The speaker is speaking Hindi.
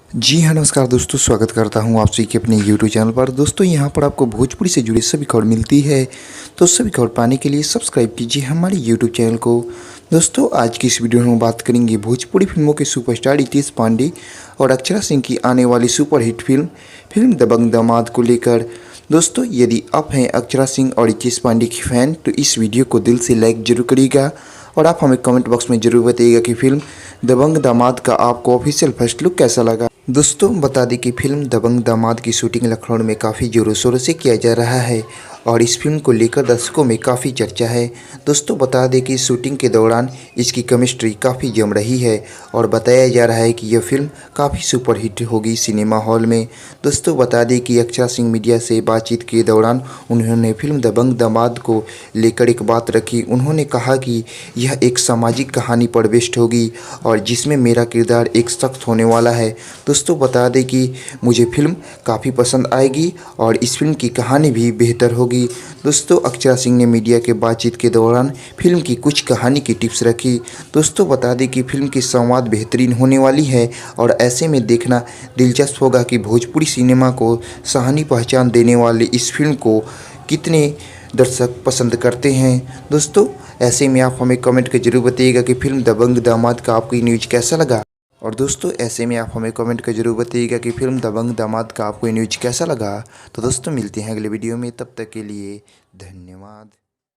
जी हाँ, नमस्कार दोस्तों, स्वागत करता हूँ आप सभी के अपने यूट्यूब चैनल पर। दोस्तों यहाँ पर आपको भोजपुरी से जुड़ी सभी खबर मिलती है, तो सभी खबर पाने के लिए सब्सक्राइब कीजिए हमारे यूट्यूब चैनल को। दोस्तों आज की इस वीडियो में हम बात करेंगे भोजपुरी फिल्मों के सुपरस्टार रितेश पांडे और अक्षरा सिंह की आने वाली सुपरहिट फिल्म दबंग दामाद को लेकर। दोस्तों यदि आप हैं अक्षरा सिंह और रितेश पांडे की फ़ैन तो इस वीडियो को दिल से लाइक जरूर करिएगा और आप हमें कमेंट बॉक्स में ज़रूर बताइएगा कि फिल्म दबंग दामाद का आपको ऑफिशियल फर्स्ट लुक कैसा लगा। दोस्तों बता दें कि फिल्म दबंग दामाद की शूटिंग लखनऊ में काफ़ी जोरों शोरों से किया जा रहा है और इस फिल्म को लेकर दर्शकों में काफ़ी चर्चा है। दोस्तों बता दें कि शूटिंग के दौरान इसकी केमिस्ट्री काफ़ी जम रही है और बताया जा रहा है कि यह फिल्म काफ़ी सुपरहिट होगी सिनेमा हॉल में। दोस्तों बता दें कि अक्षरा सिंह मीडिया से बातचीत के दौरान उन्होंने फिल्म दबंग दामाद को लेकर एक बात रखी। उन्होंने कहा कि यह एक सामाजिक कहानी पर बेस्ड होगी और जिसमें मेरा किरदार एक सख्त होने वाला है। दोस्तों बता दें कि मुझे फिल्म काफ़ी पसंद आएगी और इस फिल्म की कहानी भी बेहतर होगी। दोस्तों अक्षरा सिंह ने मीडिया के बातचीत के दौरान फिल्म की कुछ कहानी की टिप्स रखी। दोस्तों बता दें कि फिल्म की संवाद बेहतरीन होने वाली है और ऐसे में देखना दिलचस्प होगा कि भोजपुरी सिनेमा को सहानी पहचान देने वाली इस फिल्म को कितने दर्शक पसंद करते हैं। दोस्तों ऐसे में आप हमें कमेंट कर जरूर बताइएगा कि फिल्म दबंग दामाद का आपको ये न्यूज़ कैसा लगा। और दोस्तों ऐसे में आप हमें कमेंट कर जरूर बताइएगा कि फिल्म दबंग दामाद का आपको ये न्यूज़ कैसा लगा। तो दोस्तों मिलते हैं अगले वीडियो में, तब तक के लिए धन्यवाद।